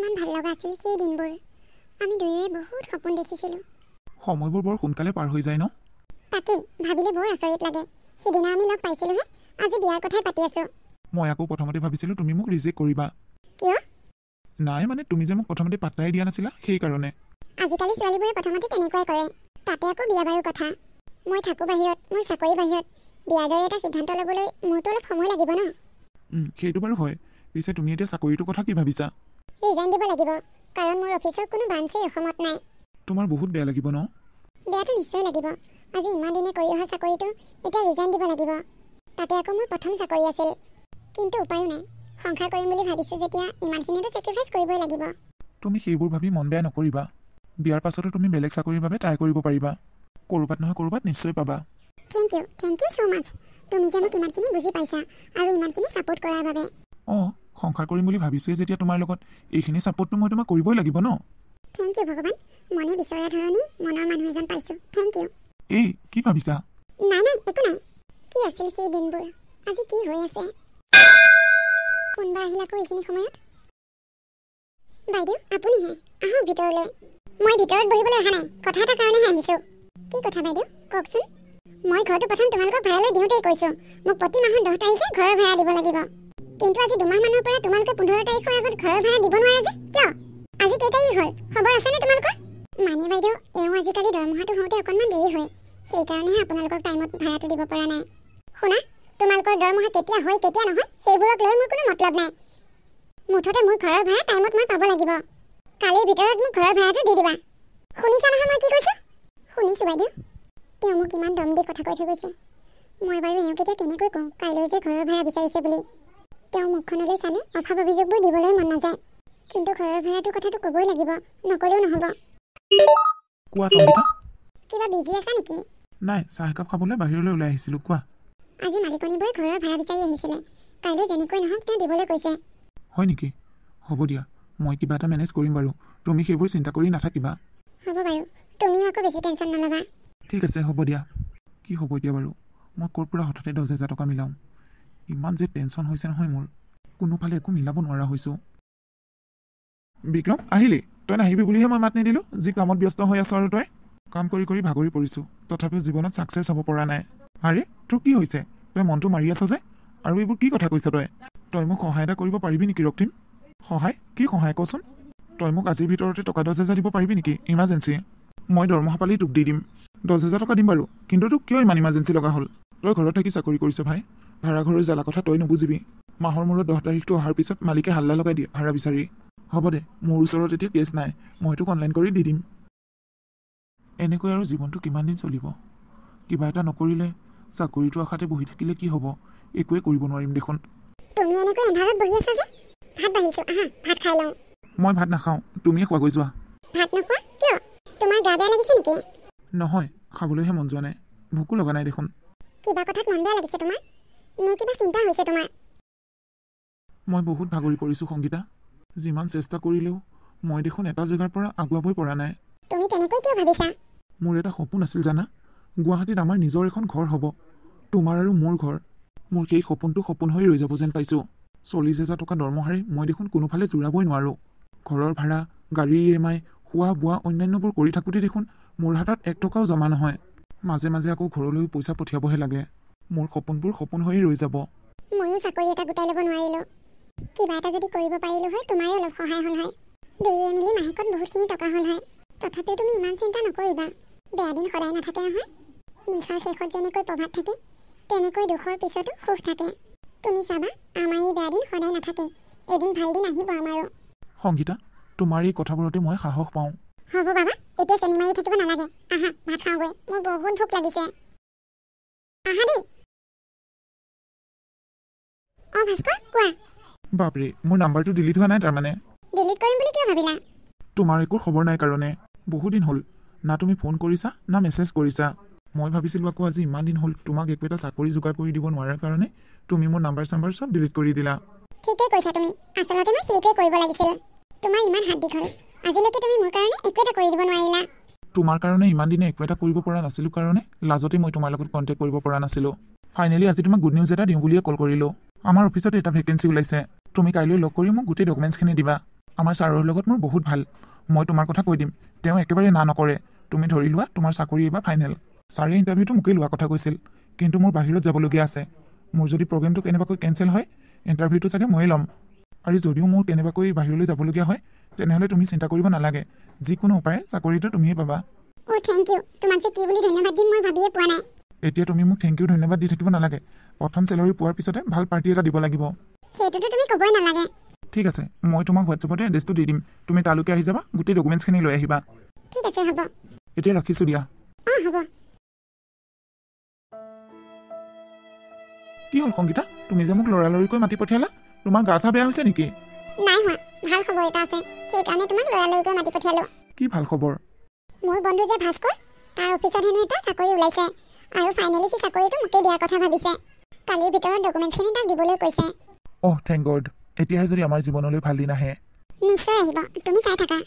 কিমান ভাল লগা আছিল সেই দিনবোৰ। আমি দুয়োৱে বহুত সপোন দেখিছিলোঁ। সময়বোৰ বৰ সোনকালে পাৰ হৈ যায় ন? তাকেই ভাবিলে বৰ আচৰিত লাগে। সিদিনা আমি লগ পাইছিলোঁহে, আজি বিয়াৰ কথাই পাতি আছোঁ। মই আকৌ প্ৰথমতে ভাবিছিলোঁ তুমি মোক ৰিজেক্ট কৰিবা। কিয়? নাই মানে তুমি যে মোক প্ৰথমতে পাত্তাই দিয়া নাছিলা সেইকাৰণে। আজিকালি ছোৱালীবোৰে প্ৰথমতে তেনেকুৱাই কৰে, তাতে আকৌ বিয়া বাৰুৰ কথা। মই থাকোঁ বাহিৰত, মোৰ চাকৰি বাহিৰত। বিয়াৰ দৰে এটা সিদ্ধান্ত ল'বলৈ মোৰতো অলপ সময় লাগিব ন। সেইটো বাৰু হয়। পিছে তুমি এতিয়া চাকৰিটোৰ কথা কি ভাবিছা? ৰিজাইন দিব লাগিব, কাৰণ মোৰ অফিচৰ কোনো ব্ৰাঞ্চেই অসমত নাই। তোমাৰ বহুত বেয়া লাগিব ন? বেয়াটো নিশ্চয় লাগিব। আজি ইমান দিনে কৰি অহা চাকৰিটো এতিয়া ৰিজাইন দিব লাগিব। তাতে আকৌ মোৰ প্ৰথম চাকৰি আছিল। কিন্তু উপায়ো নাই, সংসাৰ কৰিম বুলি ভাবিছোঁ যেতিয়া ইমানখিনিতো ছেক্ৰিফাইচ কৰিবই লাগিব। তুমি সেইবোৰ ভাবি মন বেয়া নকৰিবা। বিয়াৰ পাছতো তুমি বেলেগ চাকৰিৰ বাবে ট্ৰাই কৰিব পাৰিবা। ক'ৰবাত নহয় ক'ৰবাত নিশ্চয় পাবা। থেংক ইউ ছ' মাছ। তুমি যে মোক ইমানখিনি বুজি পাইছা আৰু ইমানখিনি ছাপোৰ্ট কৰাৰ বাবে। সংসাৰ কৰিম বুলি ভাবিছোঁৱে যেতিয়া তোমাৰ লগত, এইখিনি ছাপোৰ্টটো মই তোমাক কৰিবই লাগিব ন। থেংক ইউ ভগৱান, মনে বিচৰা ধৰণেই মনৰ মানুহ এজন পাইছোঁ। Thank you. এই কি ভাবিছা? নাই একো নাই। কি আছিল সেই দিনবোৰ, আজি কি হৈ আছে? কোনোবা আহিল আকৌ এইখিনি সময়ত? বাইদেউ আপুনিহে, আহক ভিতৰলৈ। মই ভিতৰত বহিবলৈ অহা নাই, কথা এটাৰ কাৰণেহে আহিছোঁ। কি কথা বাইদেউ, কওকচোন। মই ঘৰটো প্ৰথম তোমালোকক ভাড়ালৈ দিওঁতেই কৈছোঁ, মোক প্ৰতি মাহৰ 10 তাৰিখে ঘৰৰ ভাড়া দিব লাগিব। কিন্তু আজি 2 মাহমানৰ পৰা তোমালোকে 15 তাৰিখৰ আগত ঘৰৰ ভাড়া দিব নোৱাৰা যে কিয়? আজি কেই তাৰিখ হ'ল, খবৰ আছেনে তোমালোকৰ? মানে বাইদেউ, এওঁ আজিকালি দৰমহাটো হওঁতে অকণমান দেৰি হয়, সেইকাৰণেহে আপোনালোকক টাইমত ভাড়াটো দিব পৰা নাই। শুনা, তোমালোকৰ দৰমহা কেতিয়া হয় কেতিয়া নহয় সেইবোৰক লৈ মোৰ কোনো মতলব নাই। মুঠতে মোৰ ঘৰৰ ভাড়া টাইমত মই পাব লাগিব। কালিৰ ভিতৰত মোক ঘৰৰ ভাড়াটো দি দিবা। শুনিছা নহয় মই কি কৈছোঁ? শুনিছোঁ বাইদেউ। তেওঁ মোক ইমান দম দি কথা কৈ থৈ গৈছে। মই বাৰু এওঁক এতিয়া কেনেকৈ কওঁ কাইলৈ যে ঘৰৰ ভাড়া বিচাৰিছে বুলি। তেওঁ মুখখনলৈ চালে অভাৱ অভিযোগবোৰ দিবলৈ মন নাযায়, কিন্তু ঘৰৰ ভাড়াটোৰ কথাটো ক'বই লাগিব, নক'লেও নহ'ব। কোৱা সংগীতা। কিবা বিজি আছা নেকি? নাই, চাহ একাপ খাবলৈ বাহিৰলৈ ওলাই আহিছিলোঁ। কোৱা। আজি মালিকনীবোৰে ঘৰৰ ভাড়া বিচাৰি আহিছিলে। কাইলৈ যেনেকৈ নহওক তেওঁ দিবলৈ কৈছে। হয় নেকি? হ'ব দিয়া, মই কিবা এটা মেনেজ কৰিম বাৰু। তুমি সেইবোৰ চিন্তা কৰি নাথাকিবা। হ'ব বাৰু, তুমিও আকৌ বেছি টেনশ্যন নল'বা। ঠিক আছে, হ'ব দিয়া। কি হ'ব এতিয়া বাৰু? মই ক'ৰ পৰা হঠাতে 10,000 টকা মিলাওঁ? ইমান যে টেনশ্যন হৈছে নহয় মোৰ, কোনোফালে একো মিলাব নোৱাৰা হৈছোঁ। বিক্ৰম, আহিলি? তই নাহিবি বুলিহে মই মাত নিদিলোঁ। যি কামত ব্যস্ত হৈ আছ আৰু তই। কাম কৰি কৰি ভাগৰি পৰিছোঁ, তথাপিও জীৱনত ছাকচেছ হ'ব পৰা নাই। আৰে তোৰ কি হৈছে? তই মনটো মাৰি আছ যে? আৰু এইবোৰ কি কথা কৈছ তই মোক সহায় এটা কৰিব পাৰিবি নেকি ৰক্তিম? সহায়? কি সহায় কচোন? তই মোক আজিৰ ভিতৰতে টকা 10,000 দিব পাৰিবি নেকি? ইমাৰ্জেঞ্চি। মই দৰমহা পালেই তোক দি দিম। 10,000 টকা দিম বাৰু, কিন্তু তোক কিয় ইমান ইমাৰ্জেঞ্চি লগা হ'ল? তই ঘৰত থাকি চাকৰি কৰিছ ভাই, ভাড়াঘৰৰ জ্বালা কথা তই নুবুজিবি। মাহৰ মূৰত 10 তাৰিখটো অহাৰ পিছত মালিকে হাল্লা লগাই দিয়ে ভাড়া বিচাৰি। হ'ব দে, মোৰ ওচৰত এতিয়া কেছ নাই, মই তোক অনলাইন কৰি দি দিম। এনেকৈ আৰু জীৱনটো কিমান দিন চলিব? কিবা এটা নকৰিলে, চাকৰিটো আশাতে বহি থাকিলে কি হ'ব? একোৱে কৰিব নোৱাৰিম দেখোন। তুমি এনেকৈ এন্ধাৰত বহি আছা যে? ভাত বাঢ়িছোঁ, আহা ভাত খাই লওঁ। মই ভাত নাখাওঁ, তুমিয়ে খোৱাগৈ যোৱা। ভাত নোখোৱা কিয়? তোমাৰ গা বেয়া লাগিছে নেকি? নহয়, খাবলৈহে মন যোৱা নাই, ভোকো লগা নাই দেখোন। কিবা কথাত মন বেয়া লাগিছে তোমাৰ? নে কিবা চিন্তা হৈছে তোমাৰ? মই বহুত ভাগৰি পৰিছোঁ সংগীতা। যিমান চেষ্টা কৰিলেও মই দেখোন এটা জেগাৰ পৰা আগুৱাবই পৰা নাই। তুমি তেনেকৈ কিয় ভাবিছা? মোৰ এটা সপোন আছিল জানা, গুৱাহাটীত আমাৰ নিজৰ এখন ঘৰ হ'ব, তোমাৰ আৰু মোৰ ঘৰ। মোৰ সেই সপোনটো সপোন হৈ ৰৈ যাব যেন পাইছোঁ। 40,000 টকা দৰমহাৰে মই দেখোন কোনোফালে জোৰাবই নোৱাৰোঁ। ঘৰৰ ভাড়া, গাড়ীৰ EMI, খোৱা বোৱা অন্যান্যবোৰ কৰি থাকোঁতে দেখোন মোৰ হাতত 1 টকাও জমা নহয়। মাজে মাজে আকৌ ঘৰলৈ পইচা পঠিয়াবহে লাগে। মোৰ সপোনবোৰ সপোন হৈয়ে ৰৈ যাব। ময়ো চাকৰি এটা গোটাই ল'ব নোৱাৰিলোঁ। কিবা এটা যদি কৰিব পাৰিলোঁ হয় তোমাৰে অলপ সহায় হ'ল হয়। দুয়োৱে মিলি মাহেকত বহুতখিনি টকা হ'ল হয়। তথাপিও তুমি ইমান চিন্তা নকৰিবা, বেয়া দিন সদায় নাথাকে নহয়। নিশাৰ শেষত যেনেকৈ প্ৰভাত থাকে, তেনেকৈ দুখৰ পিছতো সুখ থাকে। তুমি চাবা, আমাৰ এই বেয়া দিন সদায় নাথাকে, এদিন ভাল দিন আহিব আমাৰো। সংগীতা, তোমাৰ এই কথাবোৰতে মই সাহস পাওঁ। হ'ব বাবা, এতিয়া চেনি মাৰি থাকিব নালাগে, আহা ভাত খাওঁগৈ, মোৰ বহুত ভোক লাগিছে। আহা দেই। ভাস্কৰ কোৱা। বাপৰে, মোৰ নাম্বাৰটো ডিলিট হোৱা নাই তাৰমানে? ডিলিট কৰিম বুলি কিয় ভাবিলা? তোমাৰ একো খবৰ নাই কাৰণে। বহুদিন হ'ল, না তুমি ফোন কৰিছা না মেছেজ কৰিছা। মই ভাবিছিলোঁ আকৌ আজি ইমান দিন হ'ল তোমাক একো এটা চাকৰি যোগাৰ কৰি দিব নোৱাৰাৰ কাৰণে তুমি মোৰ নাম্বাৰ চাম্বাৰ চব ডিলিট কৰি দিলা। ঠিকেই কৈছা তুমি, আচলতে মই সেইটোৱে কৰিব লাগিছিল। তোমাৰ ইমান হাত দীঘল, আজিলৈকে তুমি মোৰ কাৰণে একো এটা কৰি দিব নোৱাৰিলা। তোমাৰ কাৰণে ইমান দিনে একো এটা কৰিব পৰা নাছিলোঁ কাৰণে লাজতে মই তোমাৰ লগত কণ্টেক্ট কৰিব পৰা নাছিলোঁ। ফাইনেলি আজি তোমাক গুড নিউজ এটা দিওঁ বুলিয়ে কল কৰিলোঁ। আমাৰ অফিচত এটা ভেকেঞ্চি ওলাইছে, তুমি কাইলৈ লগ কৰি মোক গোটেই ডকুমেণ্টছখিনি দিবা। আমাৰ ছাৰৰ লগত মোৰ বহুত ভাল। মই তোমাৰ কথা কৈ দিম, তেওঁ একেবাৰে না নকৰে। তুমি ধৰি লোৱা তোমাৰ চাকৰি এইবাৰ ফাইনেল। ছাৰে ইণ্টাৰভিউটো মোকেই লোৱা কথা কৈছিল, কিন্তু মোৰ বাহিৰত যাবলগীয়া আছে। মোৰ যদি প্ৰগ্ৰেমটো কেনেবাকৈ কেঞ্চেল হয়, ইণ্টাৰভিউটো চাগে ময়ে ল'ম। আৰু যদিও মোৰ কেনেবাকৈ বাহিৰলৈ যাবলগীয়া হয়, তেনেহ'লে তুমি চিন্তা কৰিব নালাগে। যিকোনো উপায়ে চাকৰিটো তুমিয়ে পাবা। অ' থেংক ইউ। তোমাক যে কি বুলি ধন্যবাদ দিম মই ভাবিয়ে পোৱা নাই। এতিয়া তুমি মোক থেংক ইউ ধন্যবাদ দি থাকিব নালাগে। প্ৰথম চেলাৰী পোৱাৰ পিছতে ভাল পাৰ্টি এটা দিব লাগিব। সেইটোতো তুমি ক'বই নালাগে। ঠিক আছে, মই তোমাক হোৱাটছএপতে এড্ৰেছটো দি দিম। তুমি তালৈকে আহি যাবা, গোটেই ডকুমেণ্টছখিনি লৈ আহিবা। ঠিক আছে, হ'ব। এতিয়া ৰাখিছোঁ দিয়া। অঁ, হ'ব। কি হ'ল সংগীতা, তুমি যে মোক লৰালৰিকৈ মাতি পঠিয়ালা? তোমাৰ গা চা বেয়া হৈছে নেকি? নাই হোৱা, ভাল খবৰ এটা আছে, সেইকাৰণে তোমাক লৰালৰিকৈ মাতি পঠিয়ালোঁ। কি ভাল খবৰ? মোৰ বন্ধু যে ভাস্কৰ, তাৰ অফিচত হেনো এটা চাকৰি ওলাইছে, আৰু ফাইনেলি সি চাকৰিটো মোকেই দিয়াৰ কথা ভাবিছে। কালিৰ ভিতৰত ডকুমেণ্টছখিনি তাক দিবলৈ কৈছে। অহ, থেংক গড। এতিয়াহে যদি আমাৰ জীৱনলৈ ভাল দিন আহে। নিশ্চয় আহিব, তুমি চাই থাকা।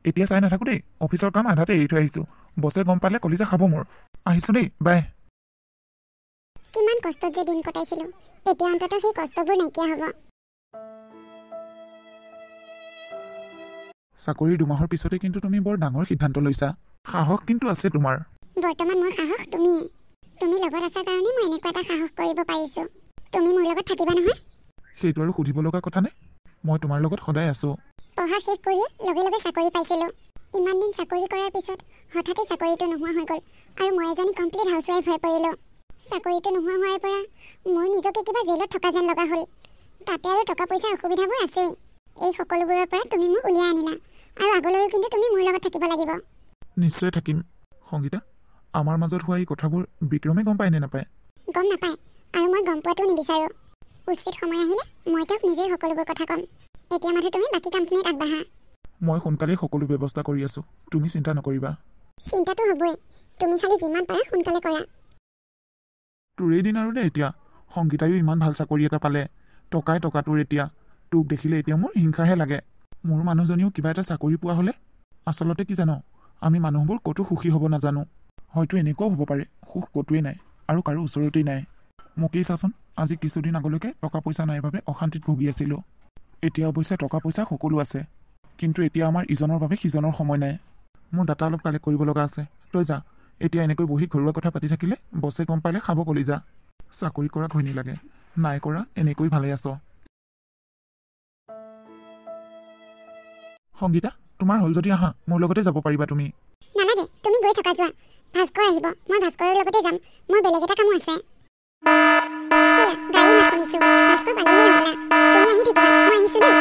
এতিয়া চাই নাথাকোঁ দেই, অফিচৰ কাম আধাতে এৰি থৈ আহিছোঁ। বছে গম পালে কলিজা খাব মোৰ। আহিছোঁ দেই, বাই। কিমান কষ্টত যে দিন কটাইছিলোঁ, এতিয়া অন্ততঃ সেই কষ্টবোৰ নাইকিয়া হ'ব। চাকৰিৰ 2 মাহৰ পিছতে কিন্তু তুমি বৰ ডাঙৰ সিদ্ধান্ত লৈছা। সাহস কিন্তু আছে তোমাৰ। বৰ্তমান মোৰ সাহস তুমিয়ে। তুমি লগত আছা কাৰণে মই এনেকুৱা এটা সাহস কৰিব পাৰিছোঁ। তুমি মোৰ লগত থাকিবা নহয়? সেইটো আৰু সুধিব লগা কথা নে? মই তোমাৰ লগত সদায় আছোঁ। পঢ়া শেষ কৰিয়ে লগে লগে চাকৰি পাইছিলোঁ। ইমান দিন চাকৰি কৰাৰ পিছত হঠাতে চাকৰিটো নোহোৱা হৈ গ'ল, আৰু মই এজনী কমপ্লিট হাউচৱাইফ হৈ পৰিলোঁ। চাকৰিটো নোহোৱা হোৱাৰ পৰা মোৰ নিজকে কিবা জেলত থকা যেন লগা হ'ল। তাতে আৰু টকা পইচাৰ অসুবিধাবোৰ আছেই। এই সকলোবোৰৰ পৰা তুমি মোক উলিয়াই আনিলা, আৰু আগলৈও কিন্তু তুমি মোৰ লগত থাকিব লাগিব। নিশ্চয় থাকিম। সংগীতা, আমাৰ মাজত হোৱা এই কথাবোৰ বিক্ৰমে গম পায় নে নাপায়? গম নাপায়, আৰু মই গম পোৱাটো নিবিচাৰোঁ। উচিত সময় আহিলে মই তেওঁক নিজেই সকলোবোৰ কথা ক'ম। এতিয়া মাথো তুমি বাকী কামখিনিত আগবাঢ়া। মই সোনকালেই সকলো ব্যৱস্থা কৰি আছোঁ, তুমি চিন্তা নকৰিবা। চিন্তাটো হ'বই, তুমি খালি যিমান পাৰা সোনকালে কৰা। তোৰেই দিন আৰু দে এতিয়া। সংগীতায়ো ইমান ভাল চাকৰি এটা পালে। টকাই টকা তোৰ এতিয়া। তোক দেখিলে এতিয়া মোৰ হিংসাহে লাগে। মোৰ মানুহজনীও কিবা এটা চাকৰি পোৱা হ'লে। আচলতে কি জানো, আমি মানুহবোৰ ক'তো সুখী হ'ব নাজানো। হয়তো এনেকুৱাও হ'ব পাৰে, সুখ ক'তোৱেই নাই, আৰু কাৰো ওচৰতেই নাই। মোকেই চাচোন, আজি কিছুদিন আগলৈকে টকা পইচা নাই বাবে অশান্তিত ভুগি আছিলোঁ। এতিয়া অৱশ্যে টকা পইচা সকলো আছে, কিন্তু এতিয়া আমাৰ ইজনৰ বাবে সিজনৰ সময় নাই। মোৰ ডাটা অলপ কালেক্ট কৰিব লগা আছে। তই যা, এতিয়া এনেকৈ বহি ঘৰুৱা কথা পাতি থাকিলে বছে গম পালে খাব কলিজা। চাকৰি কৰা ঘৈণী লাগে, নাই কৰা এনেকৈ ভালে আছ। সংগীতা, তোমাৰ হ'ল যদি আহা, মোৰ লগতে যাব পাৰিবা তুমি। নালাগে, তুমি গৈ থকা যোৱা। ভাস্কৰ আহিব, মই ভাস্কৰৰ লগতে যাম। মোৰ বেলেগ এটা কামো আছে। সেয়া, গাড়ী মাত শুনিছোঁ। ভাস্কৰ পালেহিয়ে হ'বলা। তুমি আহি থাকিবা, মই আহিছোঁ দেই।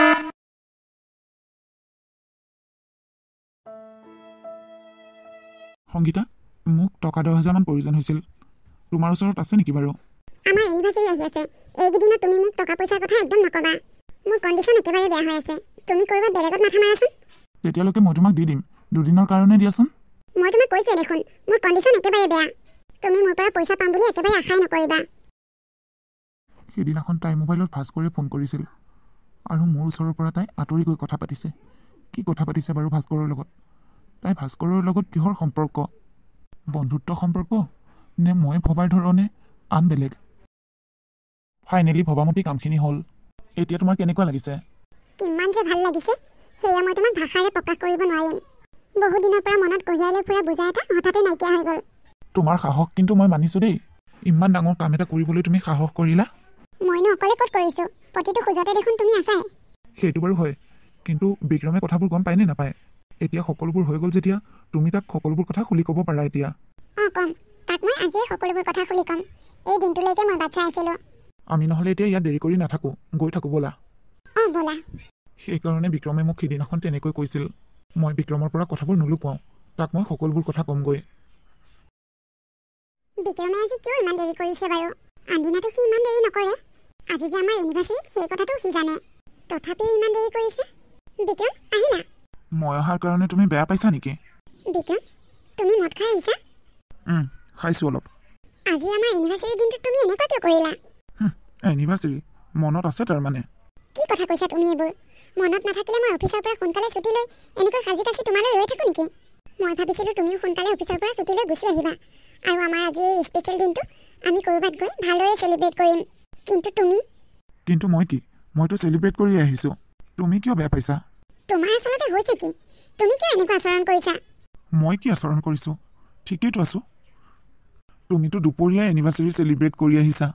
সংগীতা, মোক টকা 10,000 মান প্ৰয়োজন হৈছিল। তোমাৰ ওচৰত আছে নেকি বাৰু? আমাৰ এনিভাৰ্চাৰী আহি আছে। এইকেইদিনত তুমি মোক টকা পইচাৰ কথা একদম নক'বা। মোৰ কণ্ডিশ্যন একেবাৰে বেয়া হৈ আছে। তুমি ক'ৰবাত বেলেগত মাথা মাৰাচোন। তেতিয়ালৈকে মই তোমাক দি দিম, 2 দিনৰ কাৰণে দিয়াচোন। মই তোমাক কৈছোঁৱে দেখোন, মোৰ কণ্ডিশ্যন একেবাৰে বেয়া। তুমি মোৰ পৰা পইচা পাম বুলি একেবাৰে আশাই নকৰিবা। সেইদিনাখন তাইৰ মোবাইলত ভাস্কৰে ফোন কৰিছিল, আৰু মোৰ ওচৰৰ পৰা তাই আঁতৰি গৈ কথা পাতিছে। কি কথা পাতিছে বাৰু ভাস্কৰৰ লগত? তাই ভাস্কৰৰ লগত কিহৰ সম্পৰ্ক? বন্ধুত্ব সম্পৰ্ক, নে মই ভবাৰ ধৰণে আন বেলেগ? ফাইনেলি ভবামতি কামখিনি হ'ল। এতিয়া তোমাৰ কেনেকুৱা লাগিছে? কিমান যে ভাল লাগিছে, সেয়া মই তোমাক ভাষাৰে প্ৰকাশ কৰিব নোৱাৰিম। বহু দিনৰ পৰা মনত কঢ়িয়াই লৈ ফুৰা বোজা এটা হঠাতে নাইকিয়া হৈ গ'ল। তোমাৰ সাহস কিন্তু মই মানিছোঁ দেই। ইমান ডাঙৰ কাম এটা কৰিবলৈ তুমি সাহস কৰিলা। মইনো অকলে ক'ত কৰিছোঁ? প্ৰতিটো খোজতে দেখোন তুমি আছাই। সেইটো বাৰু হয়, কিন্তু বিক্ৰমে কথাবোৰ গম পায় নে নাপায়? এতিয়া সকলোবোৰ হৈ গ'ল যেতিয়া, তুমি তাক সকলোবোৰ কথা খুলি ক'ব পাৰা এতিয়া। অঁ, ক'ম। তাক মই আজিয়ে সকলোবোৰ কথা খুলি ক'ম। এই দিনটোলৈকে মই বাট চাই আছিলোঁ। আমি নহ'লে এতিয়া ইয়াত দেৰি কৰি নাথাকোঁ, গৈ থাকোঁ ব'লা। অঁ, ব'লা। সেইকাৰণে বিক্ৰমে মোক সিদিনাখন তেনেকৈ কৈছিল। মই বিক্ৰমৰ পৰা কথাবোৰ নুলুকুৱাওঁ, তাক মই সকলোবোৰ কথা ক'মগৈ। বিক্ৰমে আজি কিয় ইমান দেৰি কৰিছে বাৰু? আনদিনাতো সি ইমান দেৰি নকৰে। আজি যে আমাৰ এনিভাৰ্চাৰী, সেই কথাটো সি জানে। তথাপিও ইমান দেৰি কৰিছে। বিক্ৰম, আহিলা? মই অহাৰ কাৰণে তুমি বেয়া পাইছা নেকি? বিক্ৰম, তুমি মদ খাই আহিছা? খাইছোঁ অলপ। আজি আমাৰ এনিভাৰ্চাৰীৰ দিনটোত তুমি এনেকুৱা কিয় কৰিলা? এনিভাৰ্চাৰী মনত আছে তাৰমানে? কি কথা কৈছা তুমি এইবোৰ? মনত নাথাকিলে মই অফিচৰ পৰা সোনকালে ছুটি লৈ এনেকৈ সাজি কাচি তোমালৈ ৰৈ থাকোঁ নেকি? মই ভাবিছিলোঁ তুমিও সোনকালে অফিচৰ পৰা ছুটি লৈ গুচি আহিবা, আৰু আমাৰ আজি এই স্পেচিয়েল দিনটো আমি ক'ৰবাত গৈ ভালদৰে চেলিব্ৰেট কৰিম। কিন্তু তুমি? কিন্তু মই কি? মইতো চেলিব্ৰেট কৰি আহিছোঁ। তুমি কিয় বেয়া পাইছা? তোমাৰ আচলতে হৈছে কি? তুমি কিয় এনেকুৱা আচৰণ কৰিছা? মই কি আচৰণ কৰিছোঁ? ঠিকেইতো আছোঁ। তুমিতো দুপৰীয়া এনিভাৰ্চাৰী চেলিব্ৰেট কৰি আহিছা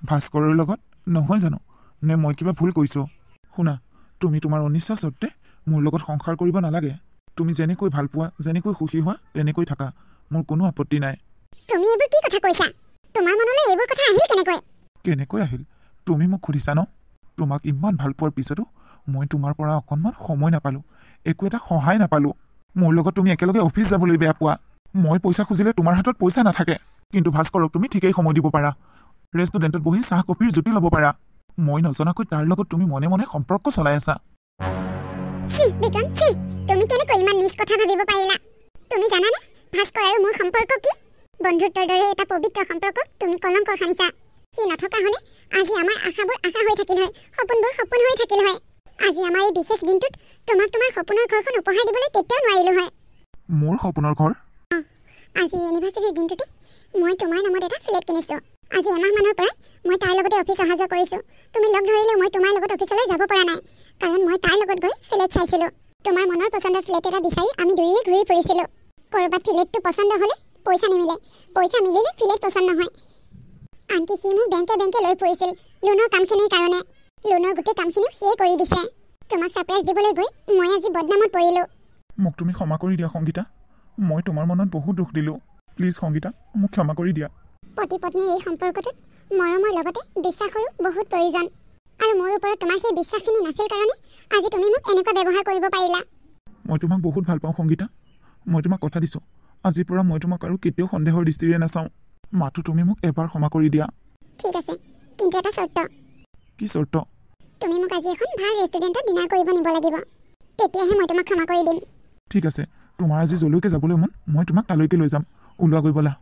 ভাস্কৰৰ লগত, নহয় জানো? নে মই কিবা ভুল কৈছোঁ? শুনা, তুমি তোমাৰ অনিচ্ছা সত্ত্বে মোৰ লগত সংসাৰ কৰিব নালাগে। তুমি যেনেকৈ ভাল পোৱা, যেনেকৈ সুখী হোৱা, তেনেকৈ থাকা। মোৰ কোনো আপত্তি নাই। তুমি এইবোৰ কি কথা কৈছা? তোমাৰ মনলৈ এইবোৰ কথা আহিল কেনেকৈ? কেনেকৈ আহিল? তুমি মোক সুধিছা ন? তোমাক ইমান ভাল পোৱাৰ পিছতো মই তোমাৰ পৰা অকণমান সময় নাপালোঁ, একো এটা সহায় নাপালোঁ। মোৰ লগত তুমি একেলগে অফিচ যাবলৈ বেয়া পোৱা। মই পইচা খুজিলে তোমাৰ হাতত পইচা নাথাকে, কিন্তু ভাস্কৰক তুমি ঠিকেই সময় দিব পাৰা। ৰেষ্টুৰেণ্টত বহি চাহ কফিৰ জুতি ল'ব পাৰা। মই নজনাকৈ তাৰ লগত তুমি মনে মনে সম্পৰ্ক চলাই আছা। বিক্ৰম, তুমি কেনেকৈ ইমান নিজ কথা ভাবিব পাৰিলা? তুমি জানানে ভাস্কৰ আৰু মোৰ সম্পৰ্ক কি? বন্ধুত্বৰ দৰে এটা পবিত্ৰ সম্পৰ্কক তুমি কলংকৰ সানিছা। সি নথকা হ'লে আজি আমাৰ আশাবোৰ আশা হৈ থাকিল হয়, সপোনবোৰ সপোন হৈ থাকিল হয়। আজি আমাৰ এই বিশেষ দিনটোত তোমাক তোমাৰ সপোনৰ ঘৰখন উপহাৰ দিবলৈ কেতিয়াও নোৱাৰিলোঁ হয়। মোৰ সপোনৰ ঘৰ? আজি এনিভাৰ্চাৰীৰ দিনটোতে মই তোমাৰ নামত এটা ফ্লেট কিনিছোঁ। আজি এমাহমানৰ পৰাই মই তাৰ লগতে অফিচ অহা যোৱা কৰিছোঁ। তুমি লগ ধৰিলেও মই তোমাৰ লগত অফিচলৈ যাব পৰা নাই, কাৰণ মই তাৰ লগত গৈ ফ্লেট চাইছিলোঁ। তোমাৰ মনৰ পচন্দৰ ফ্লেট এটা বিচাৰি আমি দুয়োয়ে ঘূৰি ফুৰিছিলোঁ। ক'ৰবাত ফ্লেটটো পচন্দ হ'লে পইচা নিমিলে, পইচা মিলিলে ফ্লেট পচন্দ নহয়। আনকি সি মোক বেংকে লৈ ফুৰিছিল লোনৰ কামখিনিৰ কাৰণে। লোনৰ গোটেই কামখিনিও সিয়ে কৰি দিছে। তোমাক ছাৰপ্ৰাইজ দিবলৈ গৈ মই আজি বদনামত পৰিলোঁ। মোক তুমি ক্ষমা কৰি দিয়া সংগীতা। মই তোমাৰ মনত বহুত দুখ দিলোঁ। প্লিজ সংগীতা, মোক ক্ষমা কৰি দিয়া। পতি পত্নীৰ এই সম্পৰ্কটোত মৰমৰ লগতে বিশ্বাসৰো বহুত প্ৰয়োজন। আৰু মোৰ ওপৰত তোমাৰ সেই বিশ্বাসখিনি নাছিল কাৰণে আজি তুমি মোক এনেকুৱা ব্যৱহাৰ কৰিব পাৰিলা। মই তোমাক বহুত ভাল পাওঁ সংগীতা। মই তোমাক কথা দিছোঁ, আজিৰ পৰা মই তোমাক আৰু কেতিয়াও সন্দেহৰ দৃষ্টিৰে নাচাওঁ। মাথো তুমি মোক এবাৰ ক্ষমা কৰি দিয়া। ঠিক আছে, কিন্তু এটা চৰ্ত। কি চৰ্ত? তুমি মোক আজি এখন ভাল ৰেষ্টুৰেণ্টত ডিনাৰ কৰিব নিব লাগিব, তেতিয়াহে মই তোমাক ক্ষমা কৰি দিম। ঠিক আছে, তোমাৰ আজি যলৈকে যাবলৈ মন মই তোমাক তালৈকে লৈ যাম। ওলোৱা গৈ ব'লা।